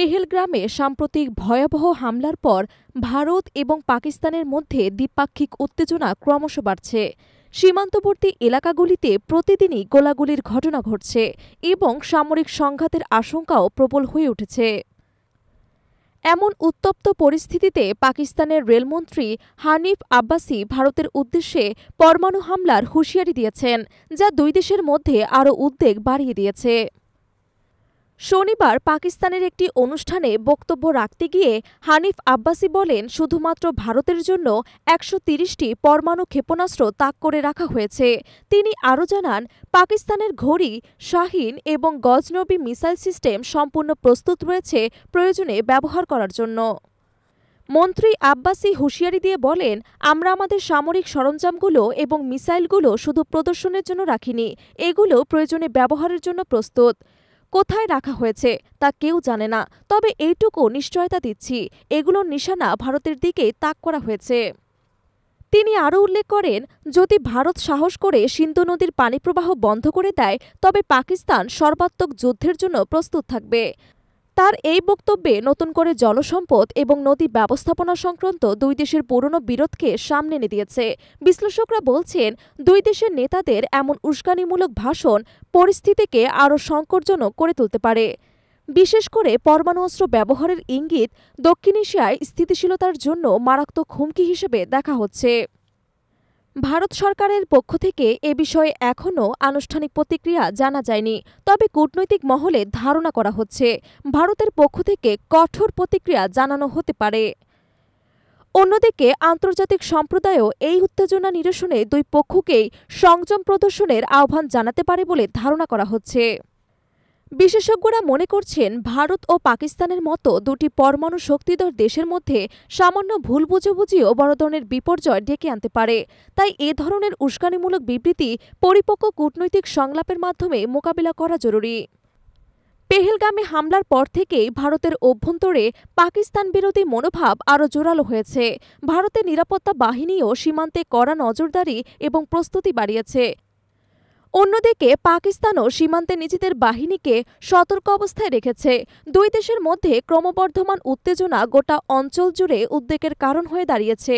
পেহেলগ্রামে সাম্প্রতিক ভয়াবহ হামলার পর ভারত এবং পাকিস্তানের মধ্যে দ্বিপাক্ষিক উত্তেজনা ক্রমশ বাড়ছে। সীমান্তবর্তী এলাকাগুলিতে প্রতিদিনই গোলাগুলির ঘটনা ঘটছে এবং সামরিক সংঘাতের আশঙ্কাও প্রবল হয়ে উঠেছে। এমন উত্তপ্ত পরিস্থিতিতে পাকিস্তানের রেলমন্ত্রী হানিফ আব্বাসি ভারতের উদ্দেশ্যে পরমাণু হামলার হুঁশিয়ারি দিয়েছেন, যা দুই দেশের মধ্যে আরও উদ্বেগ বাড়িয়ে দিয়েছে। শনিবার পাকিস্তানের একটি অনুষ্ঠানে বক্তব্য রাখতে গিয়ে হানিফ আব্বাসি বলেন, শুধুমাত্র ভারতের জন্য ১৩০টি পরমাণু ক্ষেপণাস্ত্র তাক করে রাখা হয়েছে। তিনি আরও জানান, পাকিস্তানের ঘড়ি, শাহিন এবং গজনবী মিসাইল সিস্টেম সম্পূর্ণ প্রস্তুত রয়েছে প্রয়োজনে ব্যবহার করার জন্য। মন্ত্রী আব্বাসি হুঁশিয়ারি দিয়ে বলেন, আমরা আমাদের সামরিক সরঞ্জামগুলো এবং মিসাইলগুলো শুধু প্রদর্শনের জন্য রাখিনি, এগুলো প্রয়োজনে ব্যবহারের জন্য প্রস্তুত। কোথায় রাখা হয়েছে তা কেউ জানে না, তবে এইটুকু নিশ্চয়তা দিচ্ছি, এগুলোর নিশানা ভারতের দিকেই তাক করা হয়েছে। তিনি আরও উল্লেখ করেন, যদি ভারত সাহস করে সিন্ধু নদীর পানিপ্রবাহ বন্ধ করে দেয়, তবে পাকিস্তান সর্বাত্মক যুদ্ধের জন্য প্রস্তুত থাকবে। তার এই বক্তব্যে নতুন করে জলসম্পদ এবং নদী ব্যবস্থাপনা সংক্রান্ত দুই দেশের পুরনো বিরোধকে সামনে এনে দিয়েছে। বিশ্লেষকরা বলছেন, দুই দেশের নেতাদের এমন উস্কানিমূলক ভাষণ পরিস্থিতিকে আরও সংকটজনক করে তুলতে পারে। বিশেষ করে পরমাণু অস্ত্র ব্যবহারের ইঙ্গিত দক্ষিণ এশিয়ায় স্থিতিশীলতার জন্য মারাত্মক হুমকি হিসেবে দেখা হচ্ছে। ভারত সরকারের পক্ষ থেকে এ বিষয়ে এখনও আনুষ্ঠানিক প্রতিক্রিয়া জানা যায়নি, তবে কূটনৈতিক মহলে ধারণা করা হচ্ছে ভারতের পক্ষ থেকে কঠোর প্রতিক্রিয়া জানানো হতে পারে। অন্যদিকে আন্তর্জাতিক সম্প্রদায়ও এই উত্তেজনা নিরসনে দুই পক্ষকেই সংযম প্রদর্শনের আহ্বান জানাতে পারে বলে ধারণা করা হচ্ছে। বিশেষজ্ঞরা মনে করছেন, ভারত ও পাকিস্তানের মতো দুটি পরমাণু শক্তিধর দেশের মধ্যে সামান্য ভুল বুঝাবুঝিও বড় ধরনের বিপর্যয় ডেকে আনতে পারে। তাই এ ধরনের উস্কানিমূলক বিবৃতি পরিপক্ব কূটনৈতিক সংলাপের মাধ্যমে মোকাবিলা করা জরুরি। পেহেলগামে হামলার পর থেকেই ভারতের অভ্যন্তরে পাকিস্তান বিরোধী মনোভাব আরও জোরালো হয়েছে। ভারতের নিরাপত্তা বাহিনীও সীমান্তে কড়া নজরদারি এবং প্রস্তুতি বাড়িয়েছে। অন্যদিকে পাকিস্তানও সীমান্তে নিজেদের বাহিনীকে সতর্ক অবস্থায় রেখেছে। দুই দেশের মধ্যে ক্রমবর্ধমান উত্তেজনা গোটা অঞ্চল জুড়ে উদ্বেগের কারণ হয়ে দাঁড়িয়েছে।